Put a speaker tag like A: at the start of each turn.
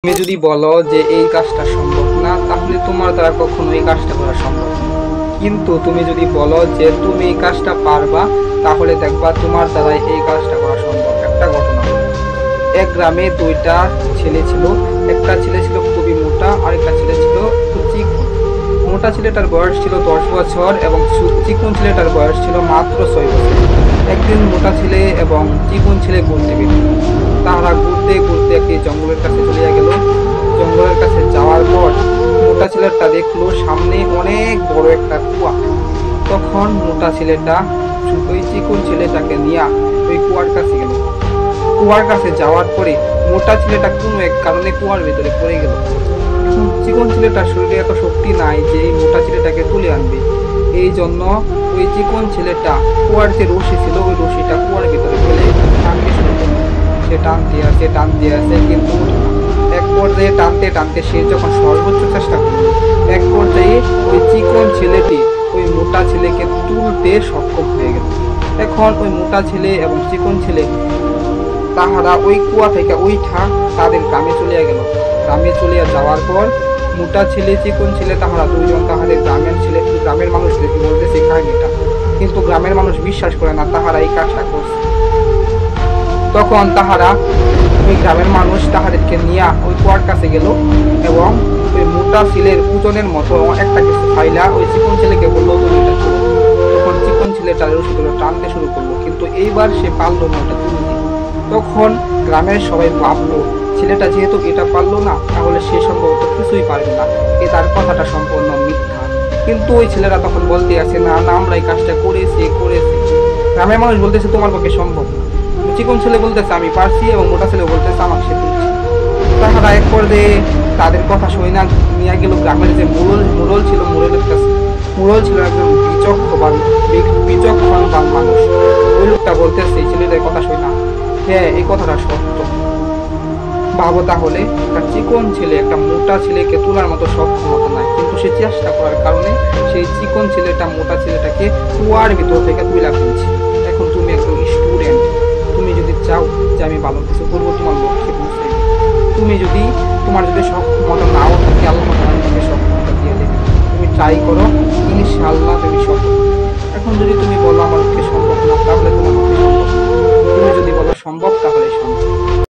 A: তুমি যদি বলো যে এই কাজটা সম্ভব না, তাহলে তোমার দ্বারা কখনো এই কাজটা করা সম্ভব না। কিন্তু তুমি যদি বলো যে তুমি এই কাজটা পারবা, তাহলে দেখবা তোমার দ্বারাই এই কাজটা করা সম্ভব। একটা ঘটনা, এক গ্রামে দুইটা ছেলে ছিল। একটা ছেলে ছিল খুবই মোটা, আর একটা ছেলে ছিল একটু চিকন। মোটা ছেলেটার বয়স ছিল 10 বছর এবং চিকন ছেলেটার বয়স ছিল মাত্র 6 বছর। একদিন মোটা ছেলে এবং চিকন ছেলে ঘুরতে বের হলো। তারা ঘুরতে ঘুরতে একটি জঙ্গলের কাছে চলিয়া গেল। জঙ্গলের কাছে যাওয়ার পর মোটা ছেলেটা দেখলো সামনে অনেক বড় একটা কুয়া। তখন মোটা ছেলেটা ওই চিকন ছেলেটাকে নিয়ে ওই কুয়ার কাছে গেল। কুয়ার কাছে যাওয়ার পরে মোটা ছেলেটা কোনো এক কারণে কুয়ার ভেতরে পড়ে গেল। চিকন ছেলেটার শরীরে এত শক্তি নাই যে এই মোটা ছেলেটাকে তুলে আনবে। এই জন্য ওই চিকন ছেলেটা কুয়ার যে রশি ছিল, ওই রশিটা কুয়ার ভিতরে ফেলে টানতে শুরু করলো। সে টানতে আছে কিন্তু এক পর্যায়ে টানতে টানতে সে যখন সর্বোচ্চ চেষ্টা করলো, এক পর্যায়ে ওই চিকন ছেলেটি ওই মোটা ছেলেকে তুলতে সক্ষম হয়ে গেল। এখন ওই মোটা ছেলে এবং চিকন ছেলে তাহারা ওই কুয়া থেকে ওইঠা তাদের গ্রামে চলিয়া গেল। গ্রামে চলিয়া যাওয়ার পর মোটা ছেলে চিকন ছেলে তাহারা দুইজন তাহাদের গ্রামের মানুষদেরকে বলতেছে কাহিনীটা, কিন্তু গ্রামের মানুষ বিশ্বাস করে না তাহারা এই কাজটা করছে। তখন তাহারা ওই গ্রামের মানুষ তাহাদেরকে নিয়ে ওই কুয়ার কাছে গেল এবং ওই মোটা ছেলের ওজনের মতো একটা কিছু ফাইলা ওই চিকন ছেলেকে বললো তুমি এটা তুলো। তখন চিকন ছেলেটা রশিগুলো টানতে শুরু করলো, কিন্তু এইবার সে পারলো না ওটা তুলতে। তখন গ্রামের সবাই ভাবলো ছেলেটা যেহেতু এটা পারলো না, তাহলে সে সম্ভবত কিছুই পারবে না, তার কথাটা সম্পূর্ণ মিথ্যা। কিন্তু ওই ছেলেরা তখন বলতে আছে না না, আমরা এই কাজটা করেছি। গ্রামের মানুষ বলতেছে তোমার পক্ষে সম্ভব না। চিকন ছেলে বলতেছে আমি পারছি এবং মোটা ছেলে বলতেছে আমাকে সে তুলছে। তাহারা এক পর্যায়ে তাদের কথা শুনে না নিয়ে গেল গ্রামের যে মুরল ছিল, মুরলের কাছে। মুরল ছিল একজন বিচক্ষণবান মানুষ। ওই লোকটা বলতেছে ছেলেদের কথা শুনে না, হ্যাঁ এই কথাটা সত্য। ভাবো তাহলে, একটা চিকন ছেলে একটা মোটা ছেলেকে তোলার মতো সক্ষমতা নাই, কিন্তু সে চেষ্টা করার কারণে সেই চিকন ছেলেটা মোটা ছেলেটাকে কুয়ার ভিতর থেকে তুলে ফেলছে। এখন তুমি একজন স্টুডেন্ট, তুমি যদি চাও যে আমি ভালো কিছু করবো, তোমার লক্ষ্যে পৌঁছে, তোমার যদি সক্ষমতা নাও থাকে, আল্লাহ তোমাকে সক্ষমতা দিয়ে দেবে। তুমি ট্রাই করো,